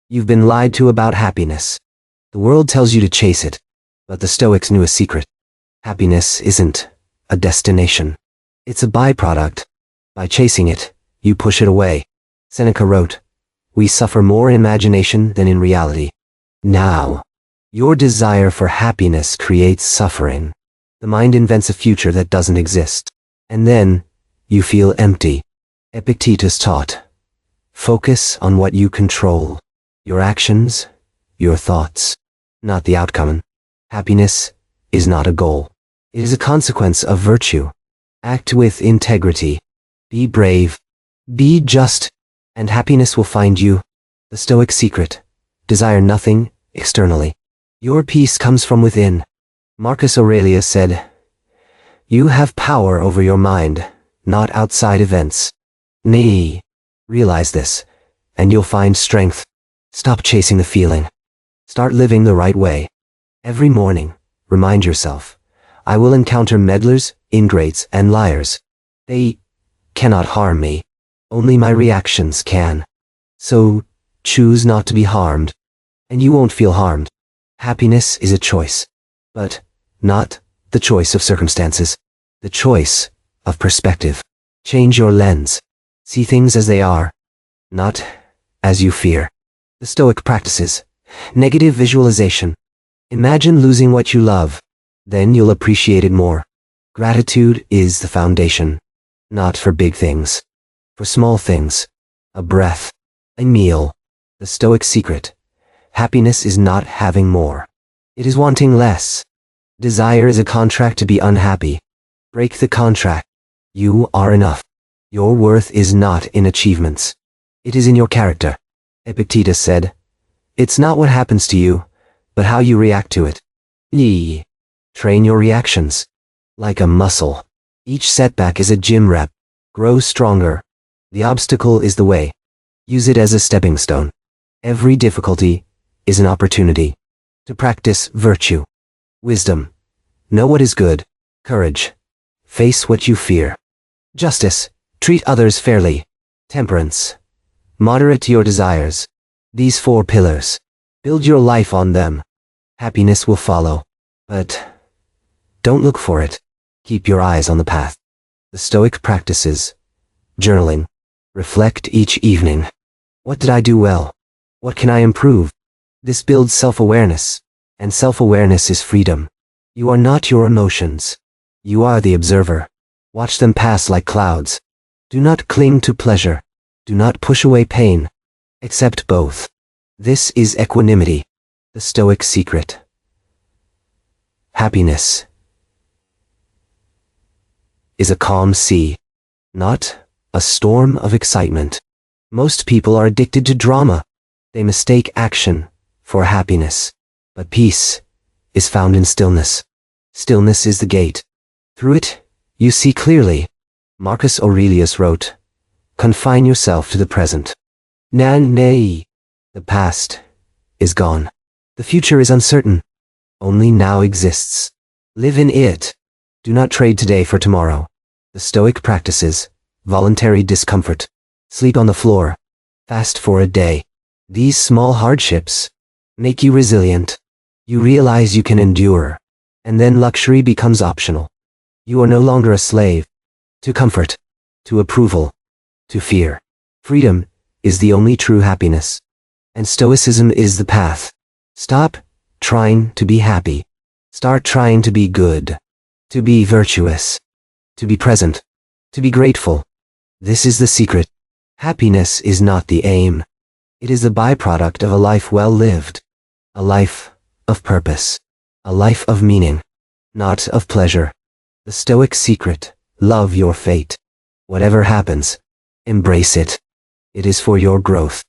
You've been lied to about happiness. The world tells you to chase it, but the Stoics knew a secret. Happiness isn't a destination. It's a byproduct. By chasing it, you push it away. Seneca wrote, "We suffer more in imagination than in reality." Now, your desire for happiness creates suffering. The mind invents a future that doesn't exist. And then, you feel empty. Epictetus taught, focus on what you control. Your actions, your thoughts, not the outcome. Happiness is not a goal. It is a consequence of virtue. Act with integrity. Be brave. Be just. And happiness will find you. The Stoic secret. Desire nothing externally. Your peace comes from within. Marcus Aurelius said, "You have power over your mind, not outside events." Nay, realize this, and you'll find strength. Stop chasing the feeling. Start living the right way. Every morning, remind yourself, I will encounter meddlers, ingrates, and liars. They cannot harm me. Only my reactions can. So, choose not to be harmed, and you won't feel harmed. Happiness is a choice, but not the choice of circumstances, the choice of perspective. Change your lens. See things as they are, not as you fear. The Stoic practices. Negative visualization. Imagine losing what you love. Then you'll appreciate it more. Gratitude is the foundation. Not for big things. For small things. A breath. A meal. The Stoic secret. Happiness is not having more. It is wanting less. Desire is a contract to be unhappy. Break the contract. You are enough. Your worth is not in achievements. It is in your character. Epictetus said, "It's not what happens to you, but how you react to it." Train your reactions. Like a muscle. Each setback is a gym rep. Grow stronger. The obstacle is the way. Use it as a stepping stone. Every difficulty is an opportunity to practice virtue. Wisdom. Know what is good. Courage. Face what you fear. Justice. Treat others fairly. Temperance. Moderate your desires. These 4 pillars. Build your life on them. Happiness will follow. But don't look for it. Keep your eyes on the path. The Stoic practices. Journaling. Reflect each evening. What did I do well? What can I improve? This builds self-awareness. And self-awareness is freedom. You are not your emotions. You are the observer. Watch them pass like clouds. Do not cling to pleasure. Do not push away pain. Accept both. This is equanimity. The Stoic secret. Happiness is a calm sea, not a storm of excitement. Most people are addicted to drama. They mistake action for happiness. But peace is found in stillness. Stillness is the gate. Through it, you see clearly. Marcus Aurelius wrote, "Confine yourself to the present. Nay, the past is gone. The future is uncertain. Only now exists. Live in it. Do not trade today for tomorrow." The Stoic practices. Voluntary discomfort. Sleep on the floor. Fast for a day. These small hardships make you resilient. You realize you can endure. And then luxury becomes optional. You are no longer a slave to comfort, to approval, to fear. Freedom is the only true happiness. And Stoicism is the path. Stop trying to be happy. Start trying to be good, to be virtuous, to be present, to be grateful. This is the secret. Happiness is not the aim. It is the byproduct of a life well lived. A life of purpose. A life of meaning, not of pleasure. The Stoic secret. Love your fate. Whatever happens, embrace it. It is for your growth.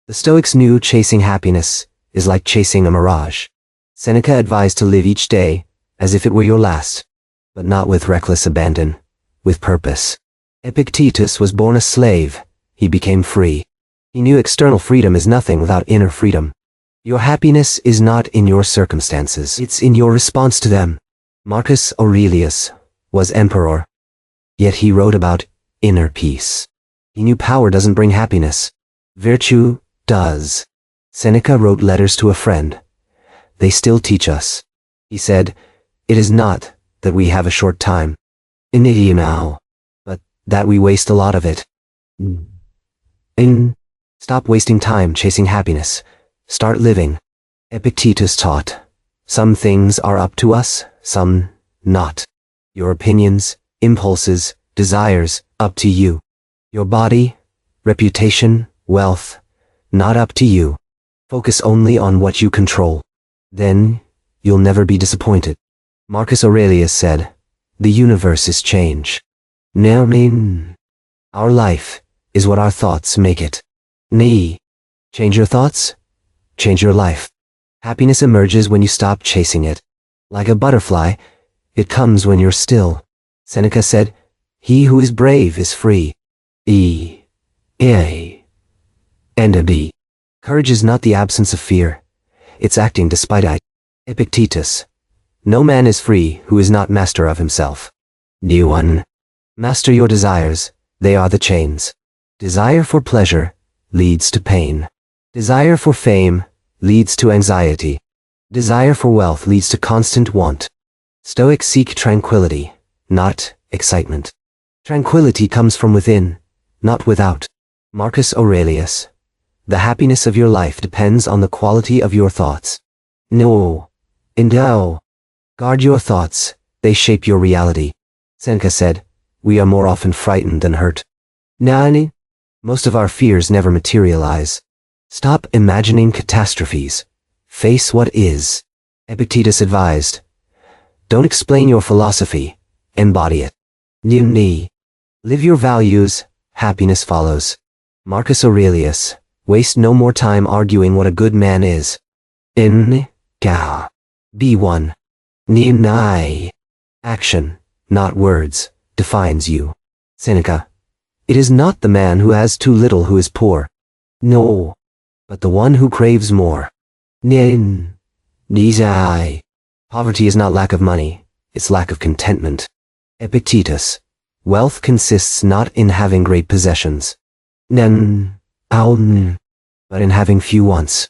The Stoics knew chasing happiness is like chasing a mirage. Seneca advised to live each day as if it were your last, but not with reckless abandon, with purpose. Epictetus was born a slave. He became free. He knew external freedom is nothing without inner freedom. Your happiness is not in your circumstances. It's in your response to them. Marcus Aurelius was emperor. Yet he wrote about inner peace. He knew power doesn't bring happiness. Virtue does. Seneca wrote letters to a friend. They still teach us. He said, "It is not that we have a short time in it now, but that we waste a lot of it. Stop wasting time chasing happiness. Start living." Epictetus taught, "Some things are up to us, some not. Your opinions, impulses, desires, up to you. Your body, reputation, wealth, not up to you. Focus only on what you control. Then, you'll never be disappointed." Marcus Aurelius said, "The universe is change. Our life is what our thoughts make it. Change your thoughts, change your life." Happiness emerges when you stop chasing it. Like a butterfly, it comes when you're still. Seneca said, "He who is brave is free." Courage is not the absence of fear. It's acting despite it. Epictetus, "No man is free who is not master of himself." Master your desires, they are the chains. Desire for pleasure leads to pain. Desire for fame leads to anxiety. Desire for wealth leads to constant want. Stoics seek tranquility, not excitement. Tranquility comes from within, not without. Marcus Aurelius, "The happiness of your life depends on the quality of your thoughts." Guard your thoughts, they shape your reality. Seneca said, "We are more often frightened than hurt." Most of our fears never materialize. Stop imagining catastrophes. Face what is. Epictetus advised, "Don't explain your philosophy, embody it." Live your values, happiness follows. Marcus Aurelius, "Waste no more time arguing what a good man is. Be one. Action, not words, defines you." Seneca, "It is not the man who has too little who is poor. But the one who craves more." Poverty is not lack of money, it's lack of contentment. Epictetus, "Wealth consists not in having great possessions, but in having few wants."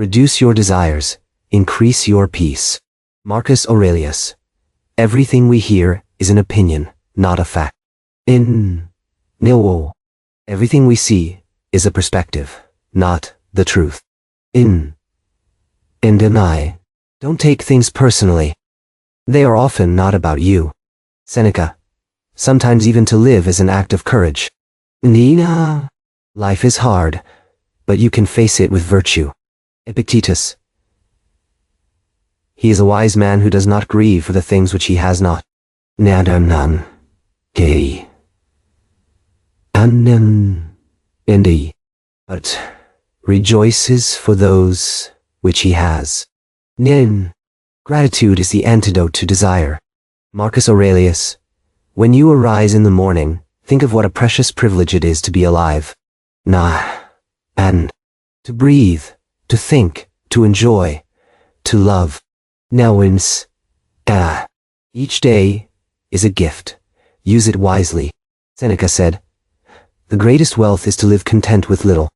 Reduce your desires, increase your peace. Marcus Aurelius, "Everything we hear is an opinion, not a fact. Everything we see is a perspective, not the truth. Don't take things personally. They are often not about you." Seneca, "Sometimes even to live is an act of courage." Life is hard, but you can face it with virtue. Epictetus, "He is a wise man who does not grieve for the things which he has not. But rejoices for those which he has." Gratitude is the antidote to desire. Marcus Aurelius, "When you arise in the morning, think of what a precious privilege it is to be alive. And to breathe, to think, to enjoy, to love. Each day is a gift. Use it wisely." Seneca said, "The greatest wealth is to live content with little."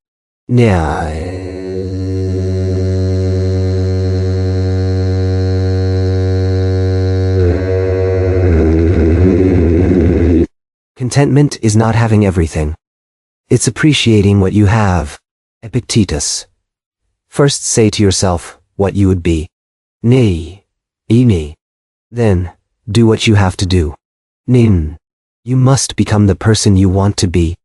Contentment is not having everything. It's appreciating what you have. Epictetus, "First say to yourself what you would be. Then, do what you have to do. You must become the person you want to be.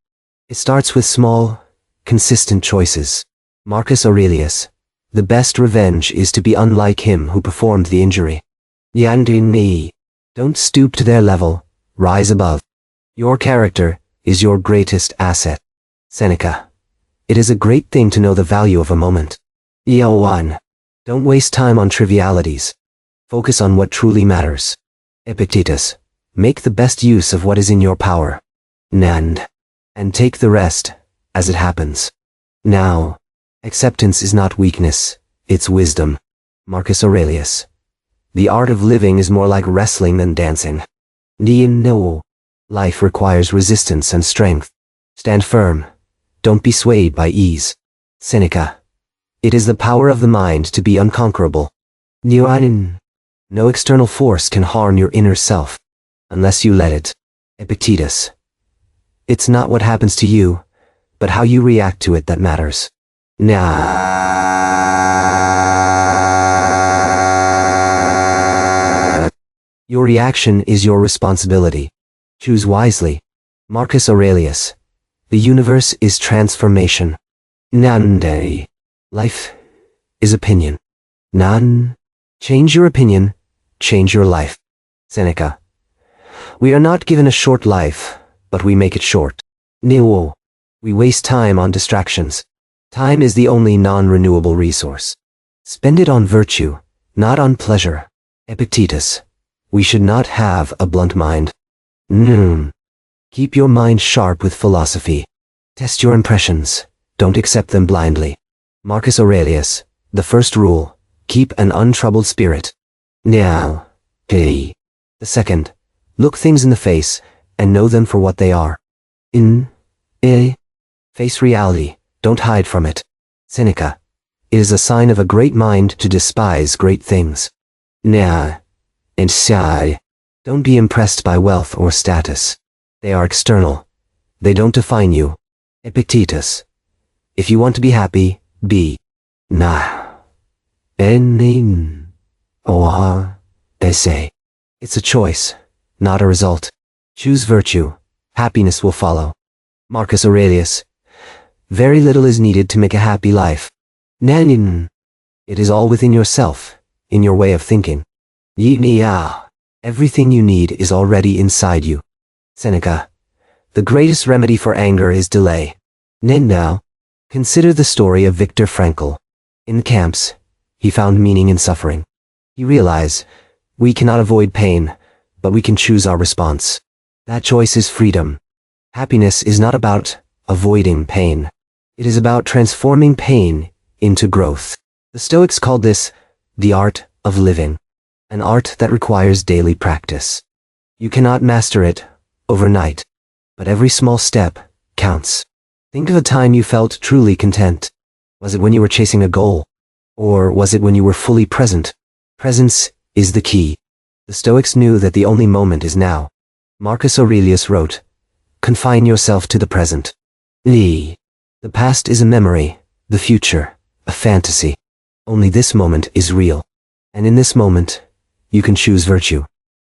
It starts with small, consistent choices." Marcus Aurelius, "The best revenge is to be unlike him who performed the injury. Don't stoop to their level, rise above. Your character is your greatest asset." Seneca, "It is a great thing to know the value of a moment. Don't waste time on trivialities. Focus on what truly matters." Epictetus, "Make the best use of what is in your power. And take the rest, as it happens." Acceptance is not weakness, it's wisdom. Marcus Aurelius, "The art of living is more like wrestling than dancing. Life requires resistance and strength. Stand firm. Don't be swayed by ease." Seneca. It is the power of the mind to be unconquerable. No external force can harm your inner self, unless you let it. Epictetus. It's not what happens to you, but how you react to it that matters. Your reaction is your responsibility. Choose wisely. Marcus Aurelius. The universe is transformation. Life is opinion. Change your opinion, change your life. Seneca. We are not given a short life, but we make it short. We waste time on distractions. Time is the only non-renewable resource. Spend it on virtue, not on pleasure. Epictetus. We should not have a blunt mind. Keep your mind sharp with philosophy. Test your impressions, don't accept them blindly. Marcus Aurelius. The first rule, keep an untroubled spirit. The second, look things in the face, and know them for what they are. Face reality, don't hide from it. Seneca. It is a sign of a great mind to despise great things. Don't be impressed by wealth or status. They are external. They don't define you. Epictetus. If you want to be happy, be. They say. It's a choice, not a result. Choose virtue. Happiness will follow. Marcus Aurelius. Very little is needed to make a happy life. It is all within yourself, in your way of thinking. Everything you need is already inside you. Seneca. The greatest remedy for anger is delay. Now, consider the story of Viktor Frankl. In the camps, he found meaning in suffering. He realized, we cannot avoid pain, but we can choose our response. That choice is freedom. Happiness is not about avoiding pain. It is about transforming pain into growth. The Stoics called this the art of living, an art that requires daily practice. You cannot master it overnight, but every small step counts. Think of a time you felt truly content. Was it when you were chasing a goal? Or was it when you were fully present? Presence is the key. The Stoics knew that the only moment is now. Marcus Aurelius wrote, confine yourself to the present. The past is a memory, the future, a fantasy. Only this moment is real. And in this moment, you can choose virtue.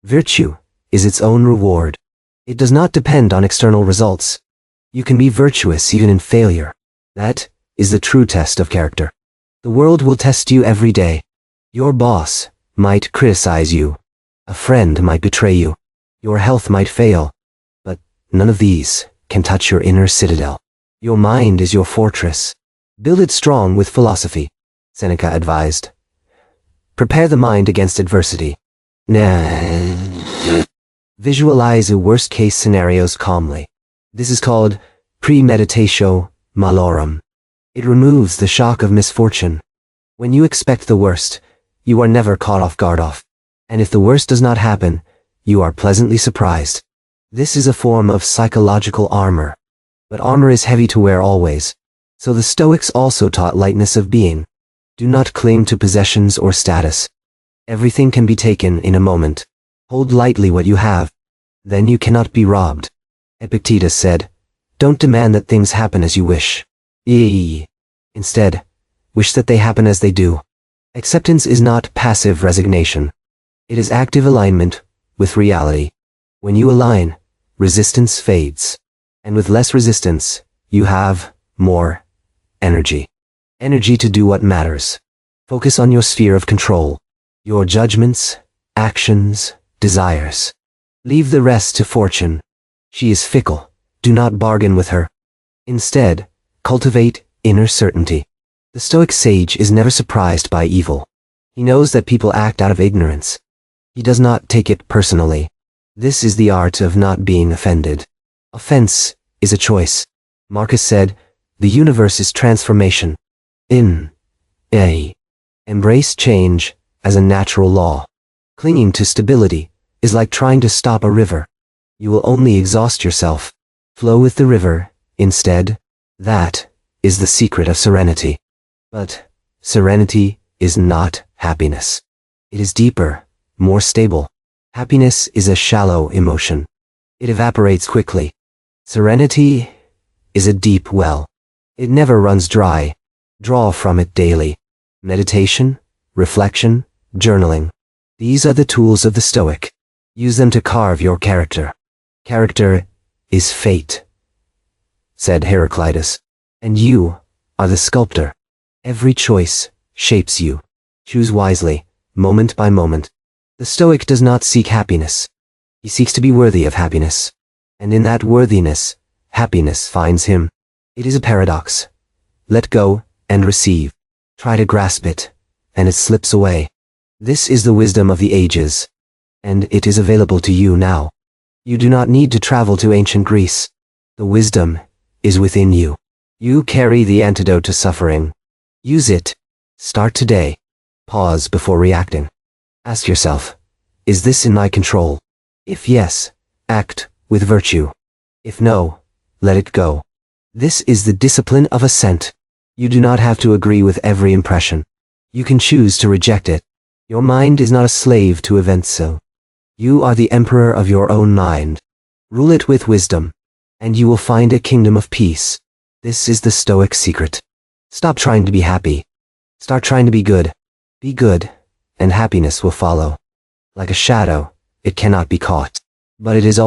Virtue is its own reward. It does not depend on external results. You can be virtuous even in failure. That is the true test of character. The world will test you every day. Your boss might criticize you. A friend might betray you. Your health might fail. But none of these can touch your inner citadel. Your mind is your fortress. Build it strong with philosophy. Seneca advised. Prepare the mind against adversity. Visualize the worst-case scenarios calmly. This is called premeditatio malorum. It removes the shock of misfortune. When you expect the worst, you are never caught off guard. And if the worst does not happen, you are pleasantly surprised. This is a form of psychological armor. But armor is heavy to wear always. So the Stoics also taught lightness of being. Do not cling to possessions or status. Everything can be taken in a moment. Hold lightly what you have. Then you cannot be robbed. Epictetus said, don't demand that things happen as you wish. Instead, wish that they happen as they do. Acceptance is not passive resignation. It is active alignment with reality. When you align, resistance fades. And with less resistance, you have more energy. Energy to do what matters. Focus on your sphere of control. Your judgments, actions, desires. Leave the rest to fortune. She is fickle. Do not bargain with her. Instead, cultivate inner certainty. The Stoic sage is never surprised by evil. He knows that people act out of ignorance. He does not take it personally. This is the art of not being offended. Offense is a choice. Marcus said, the universe is transformation. Embrace change as a natural law. Clinging to stability is like trying to stop a river. You will only exhaust yourself. Flow with the river, instead. That is the secret of serenity. But serenity is not happiness. It is deeper, more stable. Happiness is a shallow emotion. It evaporates quickly. Serenity is a deep well. It never runs dry. Draw from it daily. Meditation, reflection, journaling. These are the tools of the Stoic. Use them to carve your character. Character is fate, said Heraclitus, and you are the sculptor. Every choice shapes you. Choose wisely, moment by moment. The Stoic does not seek happiness. He seeks to be worthy of happiness. And in that worthiness, happiness finds him. It is a paradox. Let go and receive. Try to grasp it, and it slips away. This is the wisdom of the ages, and it is available to you now. You do not need to travel to ancient Greece. The wisdom is within you. You carry the antidote to suffering. Use it. Start today. Pause before reacting. Ask yourself, is this in my control? If yes, act with virtue. If no, let it go. This is the discipline of assent. You do not have to agree with every impression. You can choose to reject it. Your mind is not a slave to events so. You are the emperor of your own mind. Rule it with wisdom, and you will find a kingdom of peace. This is the Stoic secret. Stop trying to be happy. Start trying to be good. Be good, and happiness will follow. Like a shadow, it cannot be caught, but it is always